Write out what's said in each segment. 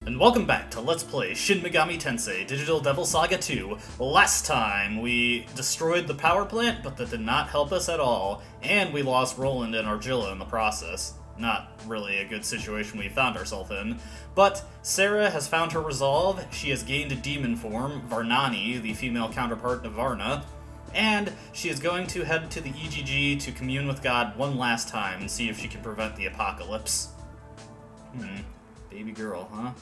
And welcome back to Let's Play Shin Megami Tensei Digital Devil Saga 2. Last time, we destroyed the power plant, but that did not help us at all, and we lost Roland and Argilla in the process. Not really a good situation we found ourselves in. But Sarah has found her resolve, she has gained a demon form, Varnani, the female counterpart of Varna, and she is going to head to the EGG to commune with God one last time and see if she can prevent the apocalypse. Baby girl, huh?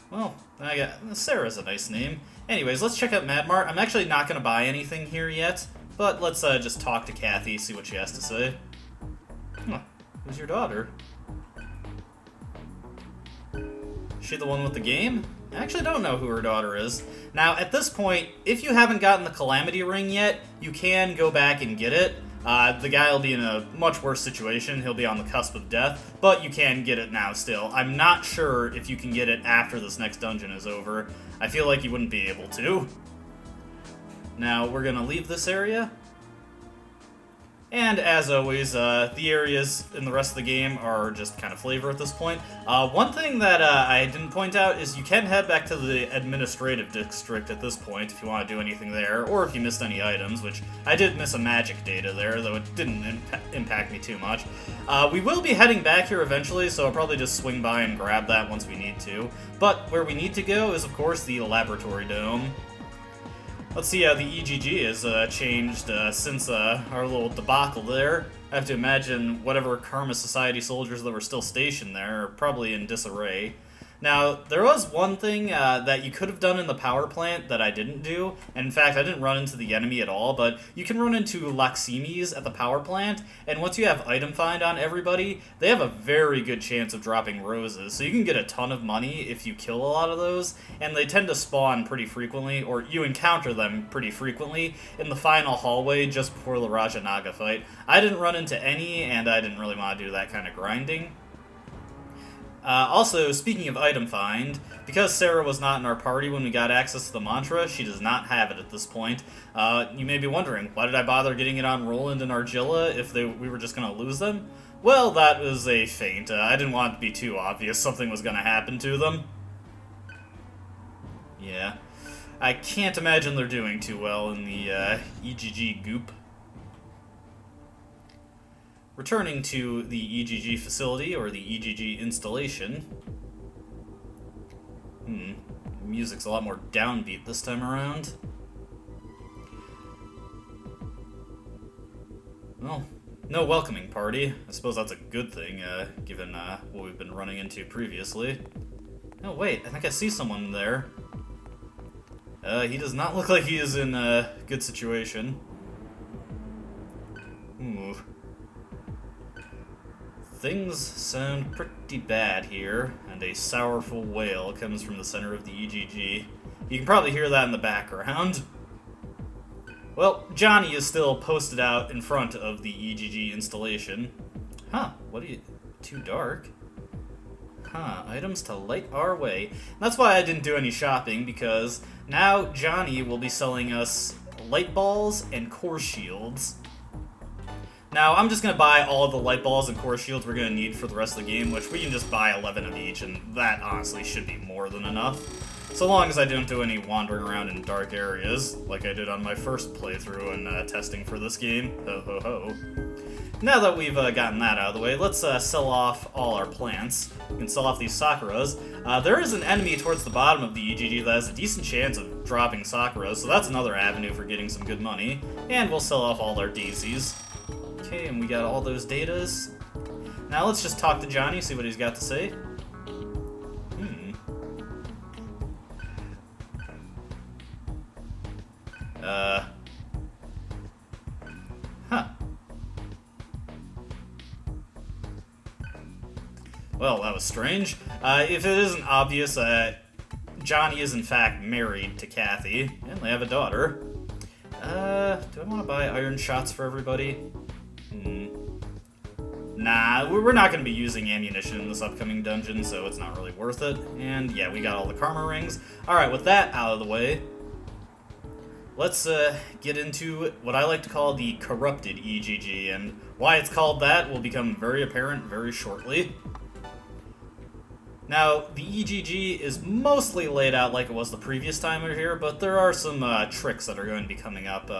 Well, Sarah's a nice name. Anyways, let's check out Mad Mart. I'm actually not going to buy anything here yet, but let's just talk to Kathy, see what she has to say. Huh, who's your daughter? Is she the one with the game? I actually don't know who her daughter is. Now, at this point, if you haven't gotten the Calamity Ring yet, you can go back and get it. The guy will be in a much worse situation. He'll be on the cusp of death, but you can get it now still. I'm not sure if you can get it after this next dungeon is over. I feel like you wouldn't be able to. Now, we're gonna leave this area. And as always, the areas in the rest of the game are just kind of flavor at this point. One thing that I didn't point out is you can head back to the administrative district at this point if you want to do anything there, or if you missed any items, which I did miss a magic data there, though it didn't impact me too much. We will be heading back here eventually, so I'll probably just swing by and grab that once we need to. But where we need to go is, of course, the laboratory dome. Let's see how the EGG has changed since our little debacle there. I have to imagine whatever Karma Society soldiers that were still stationed there are probably in disarray. Now, there was one thing that you could have done in the power plant that I didn't do, and in fact, I didn't run into the enemy at all, but you can run into Laximis at the power plant, and once you have item find on everybody, they have a very good chance of dropping roses, so you can get a ton of money if you kill a lot of those, and they tend to spawn pretty frequently, or you encounter them pretty frequently, in the final hallway just before the Rajanaga fight. I didn't run into any, and I didn't really want to do that kind of grinding. Also, speaking of item find, because Sarah was not in our party when we got access to the mantra, she does not have it at this point. You may be wondering, why did I bother getting it on Roland and Argilla if we were just going to lose them? Well, that was a feint. I didn't want it to be too obvious something was going to happen to them. Yeah. I can't imagine they're doing too well in the EGG goop. Returning to the EGG facility, or the EGG installation. The music's a lot more downbeat this time around. Well, no welcoming party. I suppose that's a good thing, given what we've been running into previously. Oh wait, I think I see someone there. He does not look like he is in a good situation. Ooh. Things sound pretty bad here, and a sorrowful wail comes from the center of the EGG. You can probably hear that in the background. Well, Johnny is still posted out in front of the EGG installation. Huh, what are you... too dark? Huh, items to light our way. That's why I didn't do any shopping, because now Johnny will be selling us light balls and core shields. Now, I'm just going to buy all the light balls and core shields we're going to need for the rest of the game, which we can just buy 11 of each, and that honestly should be more than enough. So long as I don't do any wandering around in dark areas, like I did on my first playthrough and testing for this game. Ho ho ho. Now that we've gotten that out of the way, let's sell off all our plants. We can sell off these Sakuras. There is an enemy towards the bottom of the EGG that has a decent chance of dropping Sakuras, so that's another avenue for getting some good money. And we'll sell off all our daisies. Okay, and we got all those datas. Now let's just talk to Johnny, see what he's got to say. Well, that was strange. If it isn't obvious, Johnny is in fact married to Kathy, and they have a daughter. Do I want to buy iron shots for everybody? Nah, we're not going to be using ammunition in this upcoming dungeon, so it's not really worth it. And yeah, we got all the karma rings. Alright, with that out of the way, let's get into what I like to call the corrupted EGG, and why it's called that will become very apparent very shortly. Now, the EGG is mostly laid out like it was the previous time we were here, but there are some tricks that are going to be coming up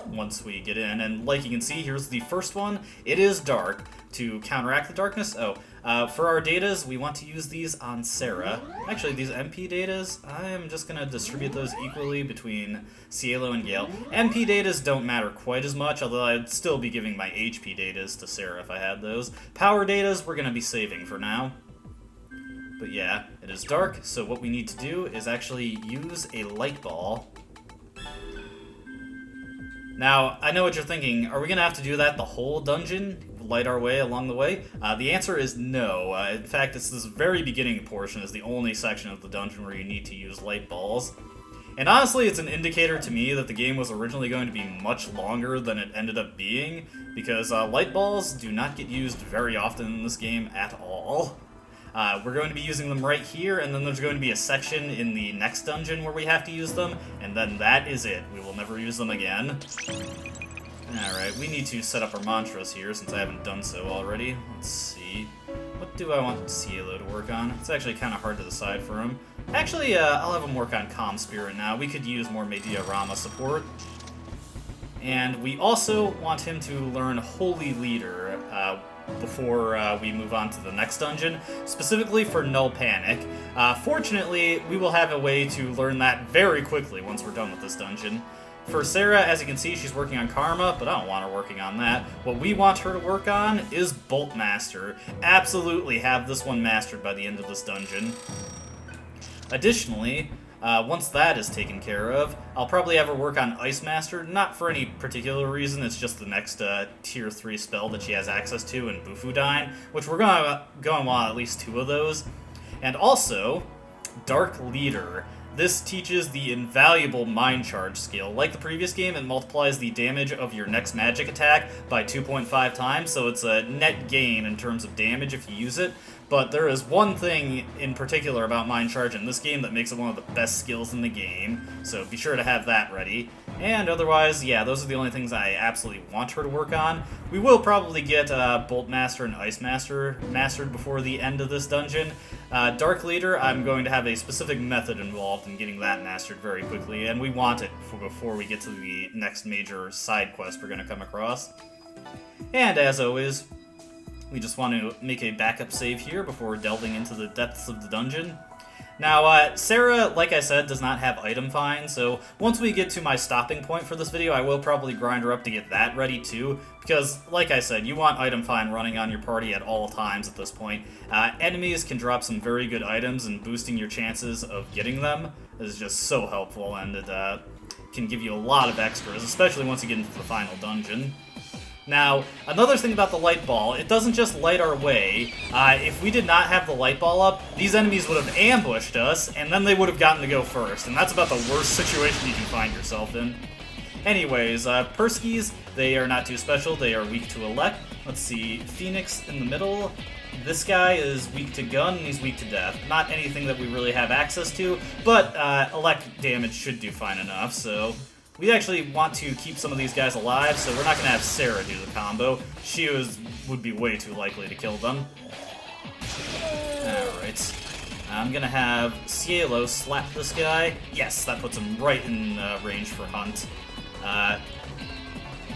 once we get in. And like you can see, here's the first one. It is dark. To counteract the darkness, for our datas, we want to use these on Sarah. Actually, these MP datas, I am just going to distribute those equally between Cielo and Gale. MP datas don't matter quite as much, although I'd still be giving my HP datas to Sarah if I had those. Power datas, we're going to be saving for now. But yeah, it is dark, so what we need to do is actually use a light ball. Now, I know what you're thinking. Are we going to have to do that the whole dungeon? Light our way along the way? The answer is no. In fact, this very beginning portion is the only section of the dungeon where you need to use light balls. And honestly, it's an indicator to me that the game was originally going to be much longer than it ended up being, because light balls do not get used very often in this game at all. We're going to be using them right here, and then there's going to be a section in the next dungeon where we have to use them, and then that is it. We will never use them again. Alright, we need to set up our mantras here since I haven't done so already. Let's see. What do I want Cielo to work on? It's actually kind of hard to decide for him. Actually, I'll have him work on Calm Spirit now. We could use more Media Rama support. And we also want him to learn Holy Leader before we move on to the next dungeon, specifically for Null Panic. Fortunately, we will have a way to learn that very quickly once we're done with this dungeon. For Sarah, as you can see, she's working on Karma, but I don't want her working on that. What we want her to work on is Bolt Master. Absolutely have this one mastered by the end of this dungeon. Additionally, once that is taken care of, I'll probably have her work on Ice Master, not for any particular reason, it's just the next Tier 3 spell that she has access to in Bufudyne, which we're going to want at least 2 of those. And also, Dark Leader. This teaches the invaluable Mind Charge skill. Like the previous game, it multiplies the damage of your next magic attack by 2.5 times, so it's a net gain in terms of damage if you use it. But there is one thing in particular about Mind Charge in this game that makes it one of the best skills in the game, so be sure to have that ready. And otherwise, yeah, those are the only things I absolutely want her to work on. We will probably get Bolt Master and Ice Master mastered before the end of this dungeon. Dark Leader, I'm going to have a specific method involved in getting that mastered very quickly, and we want it before we get to the next major side quest we're going to come across. And as always, we just want to make a backup save here before delving into the depths of the dungeon. Now, Sarah, like I said, does not have item find, so once we get to my stopping point for this video, I will probably grind her up to get that ready too, because, like I said, you want item find running on your party at all times at this point. Enemies can drop some very good items, and boosting your chances of getting them is just so helpful, and it can give you a lot of extras, especially once you get into the final dungeon. Now, another thing about the light ball, it doesn't just light our way. If we did not have the light ball up, these enemies would have ambushed us, and then they would have gotten to go first, and that's about the worst situation you can find yourself in. Anyways, Perskies, they are not too special, they are weak to Elect. Let's see, Phoenix in the middle. This guy is weak to gun, and he's weak to death. Not anything that we really have access to, but Elect damage should do fine enough, so we actually want to keep some of these guys alive, so we're not going to have Sarah do the combo. She would be way too likely to kill them. Alright. I'm going to have Cielo slap this guy. Yes, that puts him right in range for Hunt.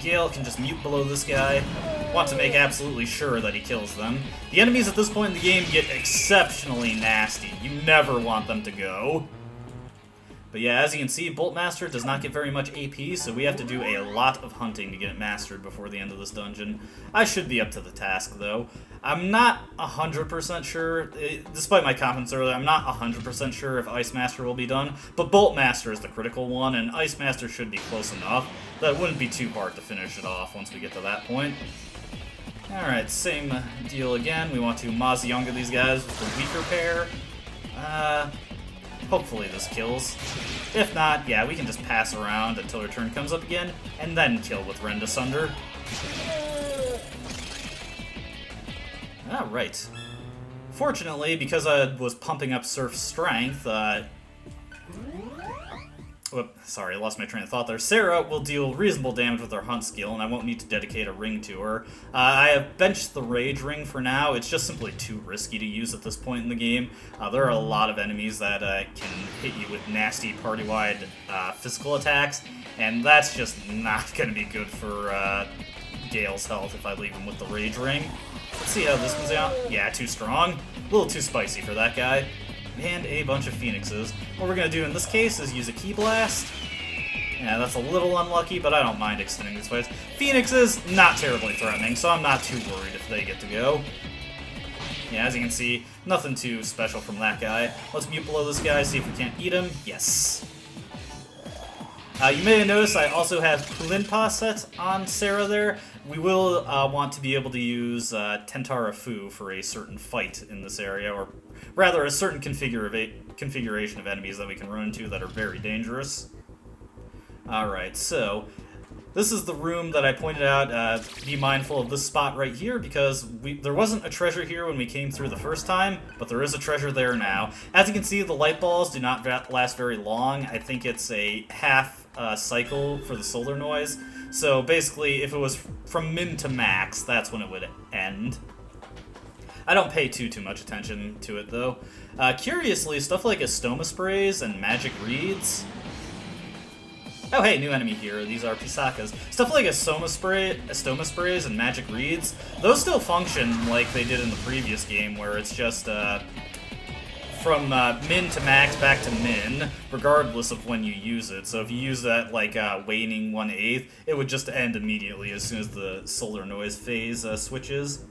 Gale can just mute below this guy. Want to make absolutely sure that he kills them. The enemies at this point in the game get exceptionally nasty. You never want them to go. But yeah, as you can see, Bolt Master does not get very much AP, so we have to do a lot of hunting to get it mastered before the end of this dungeon. I should be up to the task, though. I'm not 100% sure, despite my confidence earlier, I'm not 100% sure if Ice Master will be done, but Bolt Master is the critical one, and Ice Master should be close enough that it wouldn't be too hard to finish it off once we get to that point. Alright, same deal again. We want to Mazionga these guys with the weaker pair. Hopefully this kills. If not, yeah, we can just pass around until her turn comes up again, and then kill with Rend Asunder. Alright. Fortunately, because I was pumping up Surf's strength, sorry, I lost my train of thought there. Sarah will deal reasonable damage with her hunt skill, and I won't need to dedicate a ring to her. I have benched the rage ring for now. It's just simply too risky to use at this point in the game. There are a lot of enemies that can hit you with nasty party-wide physical attacks, and that's just not going to be good for Gale's health if I leave him with the rage ring. Let's see how this comes out. Yeah, too strong. A little too spicy for that guy. And a bunch of phoenixes. What we're going to do in this case is use a key blast. Yeah, that's a little unlucky, but I don't mind extending these fights. Phoenixes, not terribly threatening, so I'm not too worried if they get to go. Yeah, as you can see, nothing too special from that guy. Let's mute below this guy, see if we can't eat him. Yes. You may have noticed I also have Pulinpa set on Sarah there. We will want to be able to use Tentara Fu for a certain fight in this area, or rather a certain configuration of enemies that we can run into that are very dangerous. Alright, so this is the room that I pointed out. Be mindful of this spot right here, because there wasn't a treasure here when we came through the first time, but there is a treasure there now. As you can see, the light balls do not last very long. I think it's a half cycle for the solar noise. So basically, if it was from min to max, that's when it would end. I don't pay too much attention to it, though. Curiously, stuff like Astoma Sprays and Magic Reeds... Oh, hey, new enemy here. These are Pisakas. Stuff like Astoma Sprays and Magic Reeds, those still function like they did in the previous game, where it's just from min to max back to min, regardless of when you use it. So if you use that like waning 1/8, it would just end immediately as soon as the solar noise phase switches.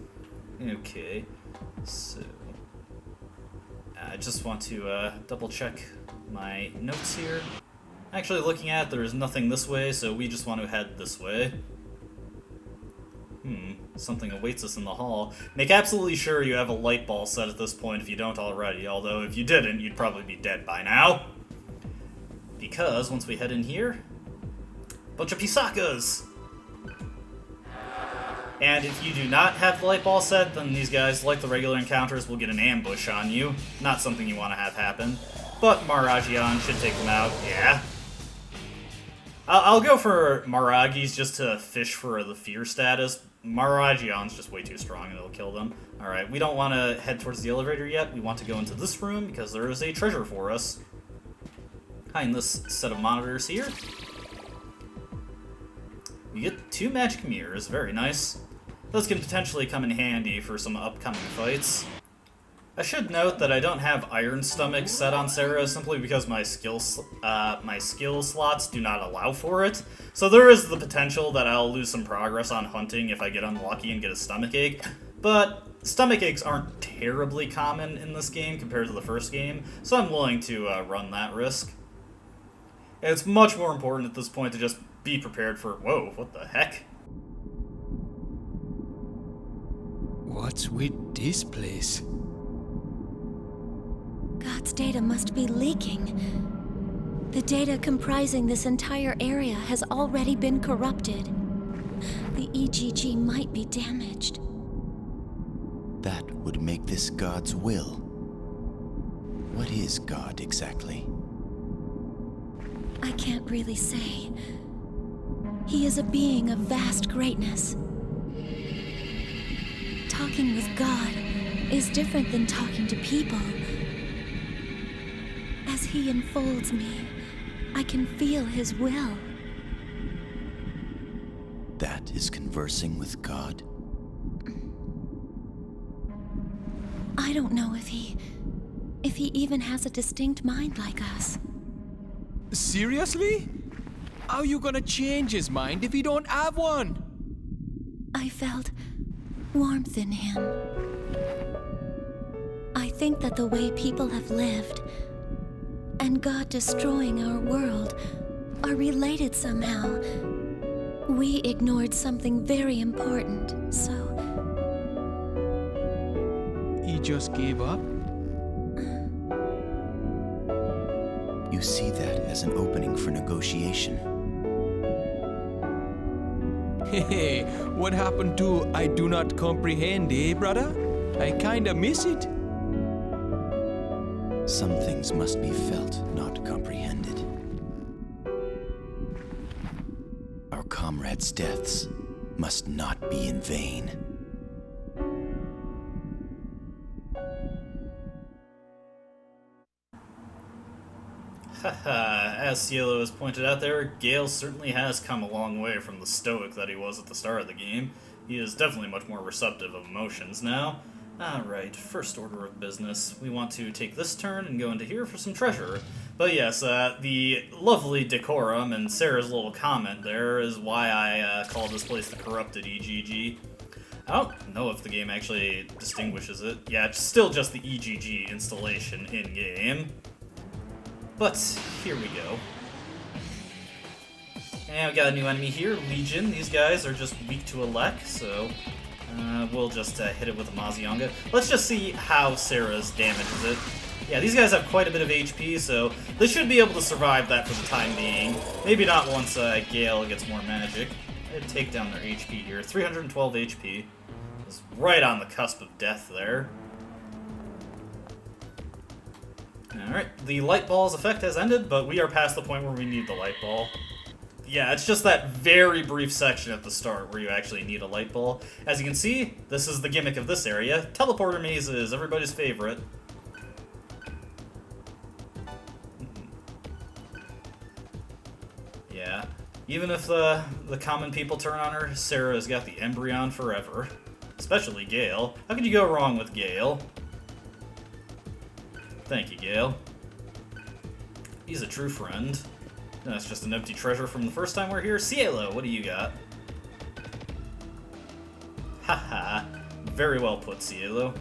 Okay, so I just want to double check my notes here. Actually, looking at it, there's nothing this way, so we just want to head this way. Something awaits us in the hall. Make absolutely sure you have a light ball set at this point if you don't already, although if you didn't, you'd probably be dead by now. Because once we head in here, bunch of Pisakas! And if you do not have the light ball set, then these guys, like the regular encounters, will get an ambush on you. Not something you want to have happen. But Maragion should take them out, yeah. I'll go for Maragis just to fish for the fear status. Maragion's just way too strong and it'll kill them. Alright, we don't want to head towards the elevator yet. We want to go into this room because there is a treasure for us. Behind this set of monitors here, we get 2 magic mirrors. Very nice. Those can potentially come in handy for some upcoming fights. I should note that I don't have Iron Stomach set on Sarah simply because my skill slots do not allow for it. So there is the potential that I'll lose some progress on hunting if I get unlucky and get a stomach ache. But stomach aches aren't terribly common in this game compared to the first game, so I'm willing to run that risk. It's much more important at this point to just be prepared for, whoa, what the heck? What's with this place? God's data must be leaking. The data comprising this entire area has already been corrupted. The EGG might be damaged. That would make this God's will. What is God exactly? I can't really say. He is a being of vast greatness. Talking with God is different than talking to people. As he enfolds me, I can feel his will. That is conversing with God? I don't know if he even has a distinct mind like us. Seriously? How are you gonna change his mind if he don't have one? I felt warmth in him. I think that the way people have lived and God destroying our world are related somehow. We ignored something very important, so... He just gave up? You see that as an opening for negotiation. Hey, what happened to I do not comprehend, eh, brother? I kinda miss it. Some things must be felt, not comprehended. comrades' deaths must not be in vain. Haha, as Cielo has pointed out there, Gale certainly has come a long way from the stoic that he was at the start of the game. He is definitely much more receptive of emotions now. Alright, first order of business. We want to take this turn and go into here for some treasure. But yes, the lovely decorum and Sarah's little comment there is why I call this place the Corrupted EGG. I don't know if the game actually distinguishes it. Yeah, it's still just the EGG installation in-game. But here we go. And we got a new enemy here, Legion. These guys are just weak to Elec, so we'll just hit it with a Mazionga. Let's just see how Sarah's damages it. Yeah, these guys have quite a bit of HP, so they should be able to survive that for the time being. Maybe not once Gale gets more magic. I'd take down their HP here. 312 HP. It's right on the cusp of death there. Alright, the light ball's effect has ended, but we are past the point where we need the light ball. Yeah, it's just that very brief section at the start where you actually need a light ball. As you can see, this is the gimmick of this area. Teleporter mazes, everybody's favorite. Yeah, even if the common people turn on her, Sarah has got the Embryon forever. Especially Gale. How could you go wrong with Gale? Thank you, Gale. He's a true friend. That's just an empty treasure from the first time we're here. Cielo, what do you got? Haha. Very well put, Cielo.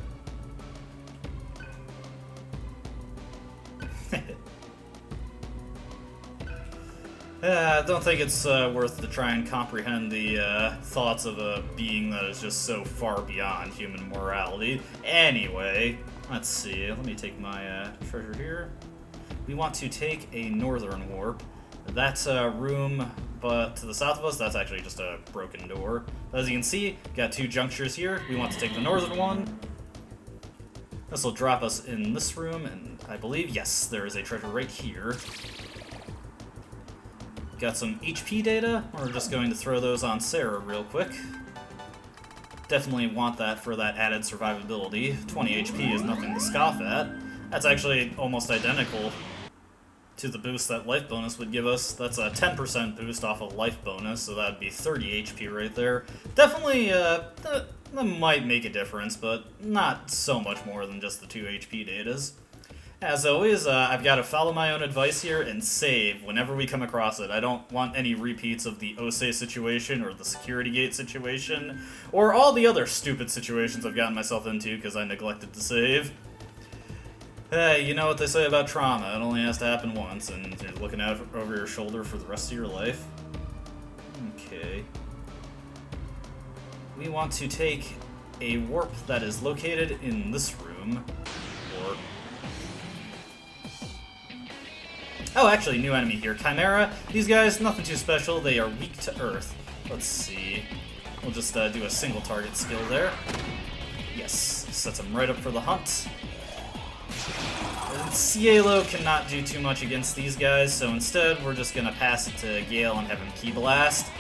I don't think it's worth to try and comprehend the thoughts of a being that is just so far beyond human morality. Anyway, let's see. Let me take my treasure here. We want to take a northern warp. That's a room, but to the south of us, that's actually just a broken door. As you can see, got two junctures here. We want to take the northern one. This will drop us in this room, and I believe, yes, there is a treasure right here. Got some HP data. We're just going to throw those on Sarah real quick. Definitely want that for that added survivability. 20 HP is nothing to scoff at. That's actually almost identical to the boost that life bonus would give us. That's a 10% boost off of life bonus, so that'd be 30 HP right there. Definitely, that might make a difference, but not so much more than just the 2 HP datas. As always, I've got to follow my own advice here and save whenever we come across it. I don't want any repeats of the Osei situation or the security gate situation, or all the other stupid situations I've gotten myself into because I neglected to save. Hey, you know what they say about trauma. It only has to happen once, and you're looking out over your shoulder for the rest of your life. Okay. We want to take a warp that is located in this room, or... Oh, actually, new enemy here. Chimera. These guys, nothing too special. They are weak to Earth. Let's see. We'll just do a single target skill there. Yes, sets them right up for the hunt. And Cielo cannot do too much against these guys, so instead we're just going to pass it to Gale and have him Ki Blast.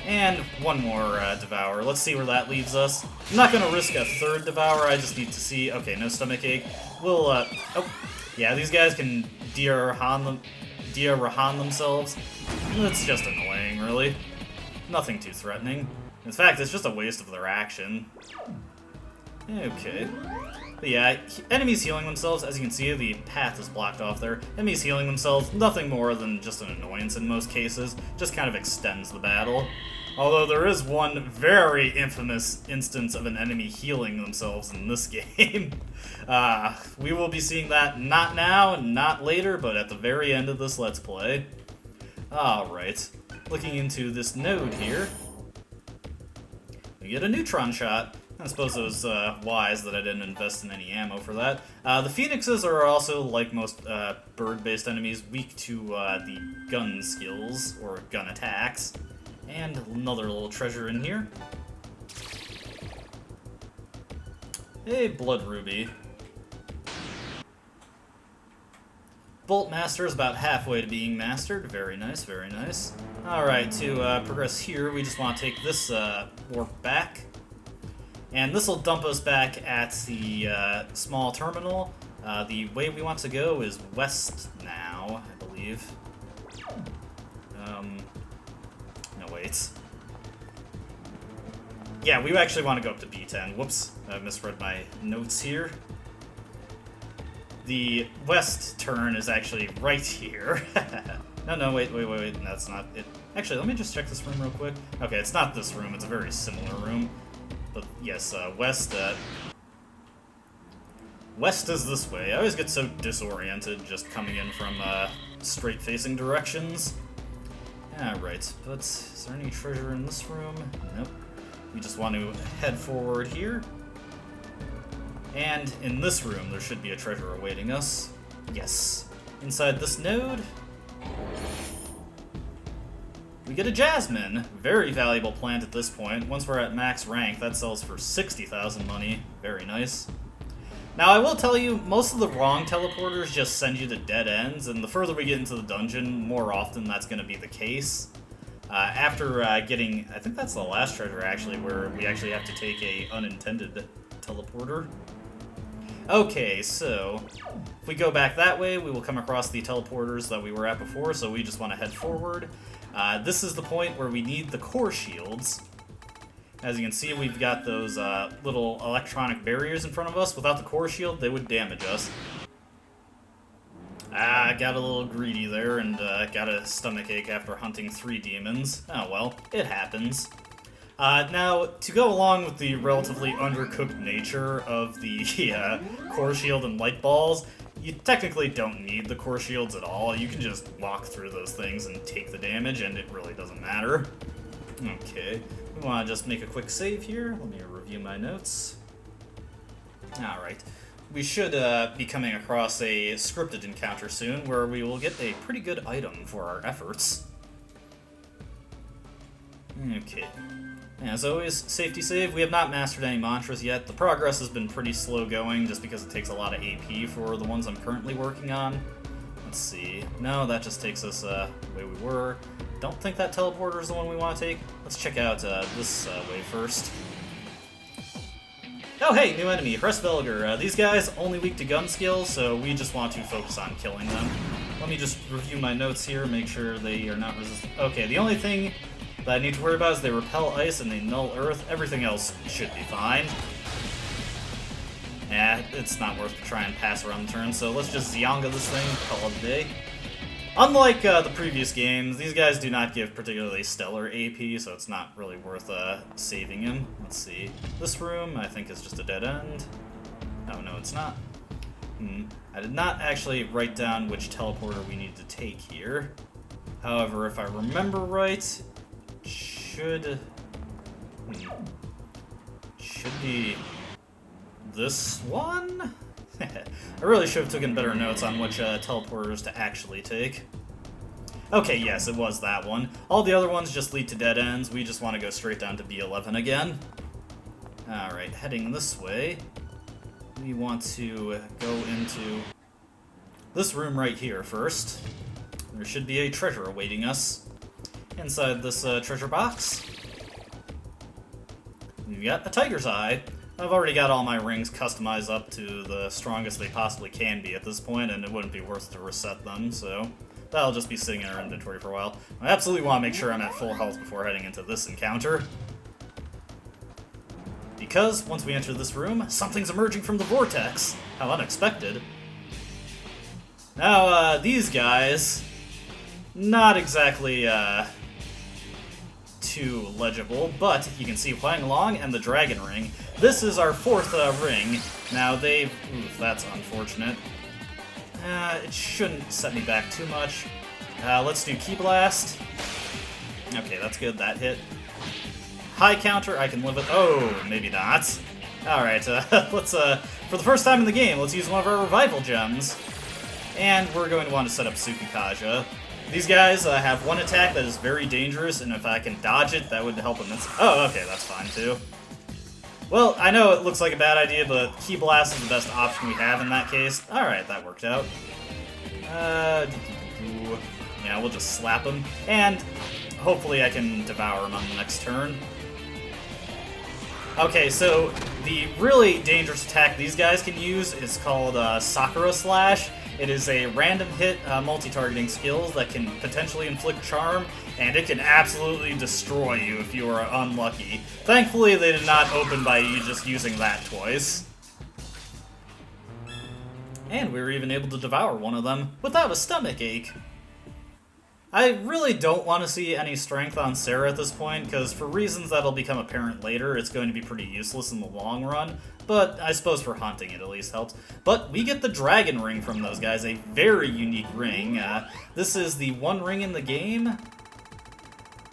And one more Devour. Let's see where that leaves us. I'm not going to risk a third Devour, I just need to see... Okay, no stomach ache. We'll, oh... Yeah, these guys can Dia Rahan themselves. It's just annoying, really. Nothing too threatening. In fact, it's just a waste of their action. Okay. But yeah, enemies healing themselves, as you can see, the path is blocked off there. Enemies healing themselves, nothing more than just an annoyance in most cases. Just kind of extends the battle. Although there is one very infamous instance of an enemy healing themselves in this game. We will be seeing that not now, not later, but at the very end of this Let's Play. Alright, looking into this node here, we get a neutron shot. I suppose it was wise that I didn't invest in any ammo for that. The Phoenixes are also, like most bird-based enemies, weak to the gun skills, or gun attacks. And another little treasure in here. Hey, Blood Ruby. Bolt Master is about halfway to being mastered. Very nice, very nice. Alright, to progress here, we just want to take this warp back. And this will dump us back at the small terminal. The way we want to go is west now, I believe. No, wait. Yeah, we actually want to go up to B10. Whoops, I misread my notes here. The west turn is actually right here. No, wait, that's not it. Actually, let me just check this room real quick. Okay, it's not this room, it's a very similar room. But yes, west is this way. I always get so disoriented just coming in from straight-facing directions. Alright, but is there any treasure in this room? Nope. We just want to head forward here. And in this room, there should be a treasure awaiting us. Yes. Inside this node, we get a Jasmine. Very valuable plant at this point. Once we're at max rank, that sells for 60,000 money. Very nice. Now, I will tell you, most of the wrong teleporters just send you to dead ends, and the further we get into the dungeon, more often that's going to be the case. After getting, I think that's the last treasure, actually, where we actually have to take a unintended teleporter. Okay, so if we go back that way, we will come across the teleporters that we were at before, so we just want to head forward. This is the point where we need the core shields. As you can see, we've got those little electronic barriers in front of us. Without the core shield, they would damage us. I got a little greedy there and got a stomachache after hunting 3 demons. Oh well, it happens. Now, to go along with the relatively undercooked nature of the core shield and light balls, you technically don't need the core shields at all. You can just walk through those things and take the damage, and it really doesn't matter. Okay, we want to just make a quick save here. Let me review my notes. Alright, we should be coming across a scripted encounter soon, where we will get a pretty good item for our efforts. Okay. As always, safety save. We have not mastered any mantras yet. The progress has been pretty slow going, just because it takes a lot of AP for the ones I'm currently working on. Let's see. No, that just takes us the way we were. Don't think that teleporter is the one we want to take. Let's check out this way first. Oh hey, new enemy, Hresvelger. These guys only weak to gun skills, so we just want to focus on killing them. Let me just review my notes here, make sure they are not resistant. Okay, the only thing that I need to worry about is they repel ice and they null earth. Everything else should be fine. It's not worth to try and pass around the turn, so let's just Zyanga this thing, call it a day. Unlike the previous games, these guys do not give particularly stellar AP, so it's not really worth saving him. Let's see. This room, I think, is just a dead end. Oh, no, it's not. I did not actually write down which teleporter we need to take here. However, if I remember right, should be this one? I really should have taken better notes on which teleporters to actually take. Okay, yes, it was that one. All the other ones just lead to dead ends. We just want to go straight down to B11 again. Alright, heading this way. We want to go into this room right here first. There should be a treasure awaiting us. Inside this treasure box, we've got a tiger's eye. I've already got all my rings customized up to the strongest they possibly can be at this point, and it wouldn't be worth to reset them, so that'll just be sitting in our inventory for a while. I absolutely want to make sure I'm at full health before heading into this encounter. Because, once we enter this room, something's emerging from the vortex. How unexpected. Now, these guys, not exactly, too legible, but you can see playing along and the dragon ring. This is our 4th ring. Now they've... Oof, that's unfortunate. It shouldn't set me back too much. Let's do Ki Blast. Okay, that's good, that hit. High counter, I can live with... Oh, maybe not. Alright, let's, for the first time in the game, let's use one of our revival gems. And we're going to want to set up Tsukikaja. These guys have one attack that is very dangerous, and if I can dodge it, that would help them. Oh, okay, that's fine too. Well, I know it looks like a bad idea, but Ki Blast is the best option we have in that case. Alright, that worked out. Yeah, we'll just slap him, and hopefully I can devour him on the next turn. Okay, so the really dangerous attack these guys can use is called Sakura Slash. It is a random hit multi-targeting skill that can potentially inflict charm, and it can absolutely destroy you if you are unlucky. Thankfully, they did not open by you just using that twice. And we were even able to devour one of them without a stomach ache. I really don't want to see any strength on Sarah at this point, because for reasons that'll become apparent later, it's going to be pretty useless in the long run, but I suppose for hunting it at least helps. But we get the Dragon Ring from those guys, a very unique ring. This is the one ring in the game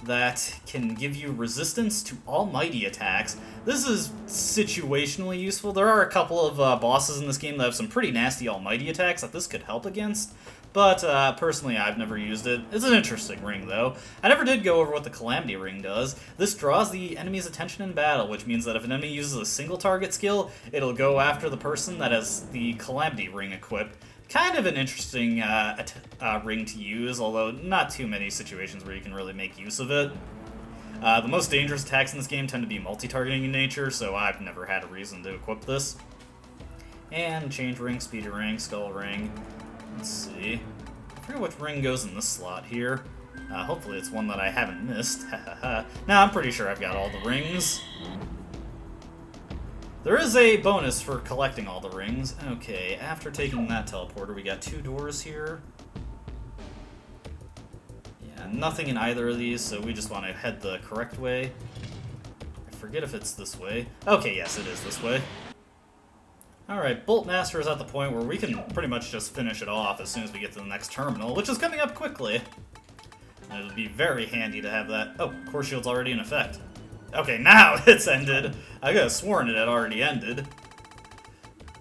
that can give you resistance to almighty attacks. This is situationally useful. There are a couple of bosses in this game that have some pretty nasty almighty attacks that this could help against. But personally, I've never used it. It's an interesting ring, though. I never did go over what the Calamity Ring does. This draws the enemy's attention in battle, which means that if an enemy uses a single target skill, it'll go after the person that has the Calamity Ring equipped. Kind of an interesting ring to use, although not too many situations where you can really make use of it. The most dangerous attacks in this game tend to be multi-targeting in nature, so I've never had a reason to equip this. And Change Ring, Speed Ring, Skull Ring. Let's see. I forget which ring goes in this slot here. Hopefully it's one that I haven't missed. Now I'm pretty sure I've got all the rings. There is a bonus for collecting all the rings. Okay, after taking that teleporter, we got 2 doors here. Yeah, nothing in either of these, so we just want to head the correct way. I forget if it's this way. Okay, yes, it is this way. Alright, Bolt Master is at the point where we can pretty much just finish it off as soon as we get to the next terminal, which is coming up quickly. And it'll be very handy to have that. Oh, Core Shield's already in effect. Okay, now it's ended. I could have sworn it had already ended.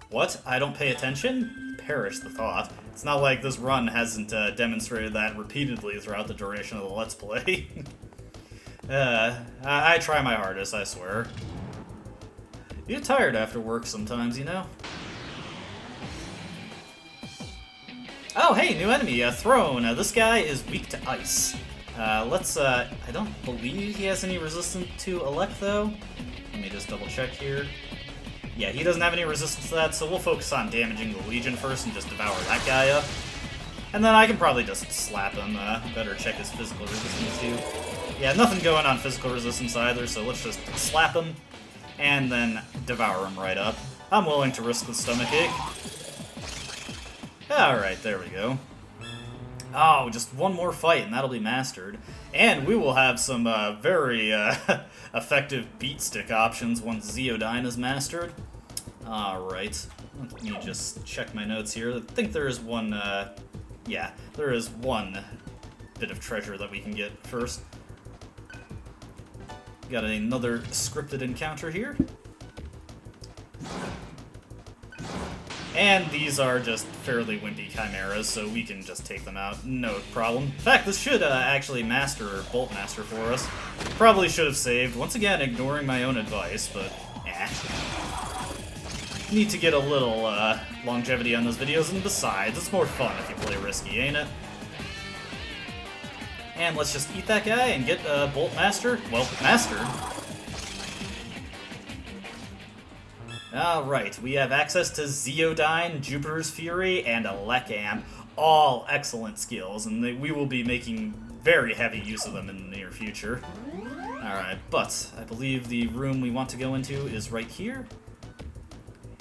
What? I don't pay attention? Perish the thought. It's not like this run hasn't demonstrated that repeatedly throughout the duration of the Let's Play. I try my hardest, I swear. You get tired after work sometimes, you know? Oh, hey, new enemy, Throne. This guy is weak to ice. I don't believe he has any resistance to Elect, though. Let me just double check here. Yeah, he doesn't have any resistance to that, so we'll focus on damaging the Legion first and just devour that guy up. And then I can probably just slap him. Better check his physical resistance, too. Yeah, nothing going on physical resistance either, so let's just slap him and then devour him right up. I'm willing to risk the stomach ache. Alright, there we go. Oh, just one more fight and that'll be mastered. And we will have some very effective beat stick options once Zeodyne is mastered. Alright, let me just check my notes here. I think there is one, yeah, there is one bit of treasure that we can get first. Got another scripted encounter here. And these are just fairly wimpy chimeras, so we can just take them out, no problem. In fact, this should actually master Bolt Master for us. Probably should have saved. Once again, ignoring my own advice, but eh. Need to get a little longevity on those videos, and besides, it's more fun if you play risky, ain't it? And let's just eat that guy and get Bolt Master, well, mastered. Alright, we have access to Zeodyne, Jupiter's Fury, and Elekam. All excellent skills, and we will be making very heavy use of them in the near future. Alright, but I believe the room we want to go into is right here.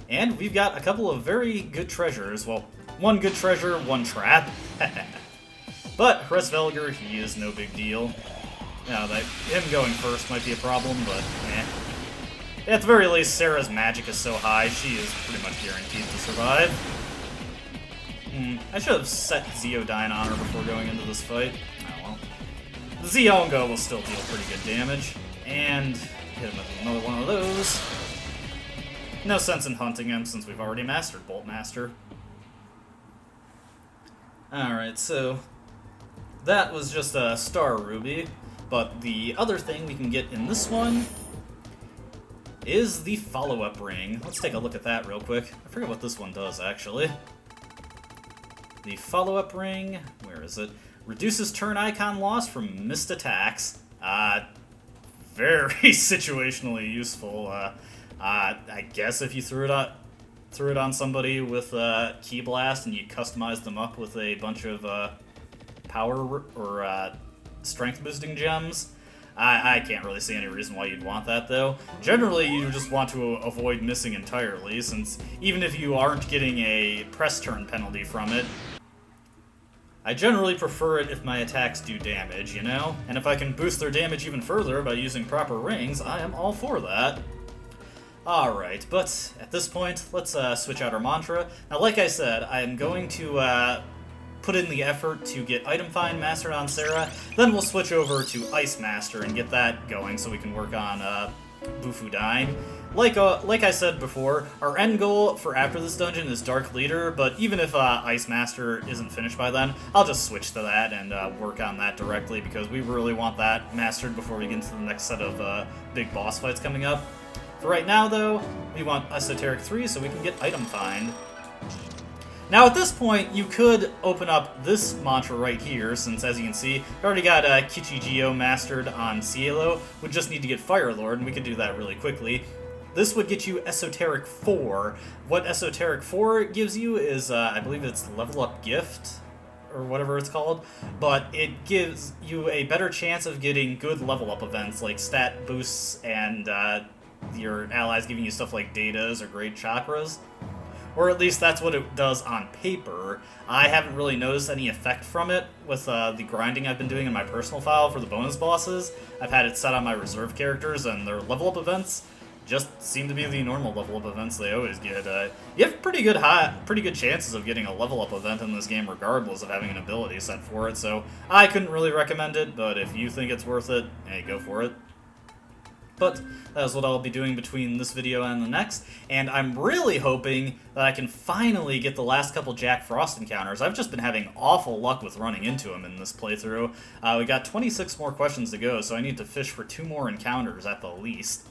And we've got a couple of very good treasures. Well, one good treasure, one trap. But Hresvelger, he is no big deal. Now, him going first might be a problem, but eh. At the very least, Sarah's magic is so high, she is pretty much guaranteed to survive. I should have set Zeodyne on her before going into this fight. Oh well. The Zeongo will still deal pretty good damage. And hit him with another one of those. No sense in hunting him since we've already mastered Bolt Master. Alright, so that was just a Star Ruby, but the other thing we can get in this one is the follow-up ring. Let's take a look at that real quick. I forget what this one does, actually. The follow-up ring, where is it? Reduces turn icon loss from missed attacks. Very situationally useful. I guess if you threw it on somebody with Key Blast and you customized them up with a bunch of power or strength boosting gems. I can't really see any reason why you'd want that, though. Generally, you just want to avoid missing entirely, since even if you aren't getting a press turn penalty from it, I generally prefer it if my attacks do damage, you know? And if I can boost their damage even further by using proper rings, I am all for that. Alright, but at this point, let's switch out our mantra. Now, like I said, I am going to put in the effort to get Item Find mastered on Sarah, then we'll switch over to Ice Master and get that going so we can work on Bufu dying. Like I said before, our end goal for after this dungeon is Dark Leader, but even if Ice Master isn't finished by then, I'll just switch to that and work on that directly, because we really want that mastered before we get into the next set of big boss fights coming up. For right now, though, we want Esoteric 3 so we can get Item Find. Now, at this point, you could open up this mantra right here, since, as you can see, we already got Kichijio mastered on Cielo. We just need to get Fire Lord, and we could do that really quickly. This would get you Esoteric 4. What Esoteric 4 gives you is, I believe it's Level Up Gift, or whatever it's called, but it gives you a better chance of getting good level up events, like stat boosts and your allies giving you stuff like datas or great chakras. Or at least that's what it does on paper. I haven't really noticed any effect from it with the grinding I've been doing in my personal file for the bonus bosses. I've had it set on my reserve characters, and their level up events just seem to be the normal level up events they always get. You have pretty good chances of getting a level up event in this game regardless of having an ability set for it, so I couldn't really recommend it, but if you think it's worth it, hey, go for it. But that is what I'll be doing between this video and the next, and I'm really hoping that I can finally get the last couple Jack Frost encounters. I've just been having awful luck with running into him in this playthrough. We got 26 more questions to go, so I need to fish for 2 more encounters at the least.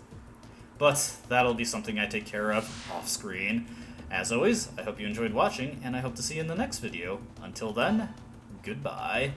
But that'll be something I take care of off-screen. As always, I hope you enjoyed watching, and I hope to see you in the next video. Until then, goodbye.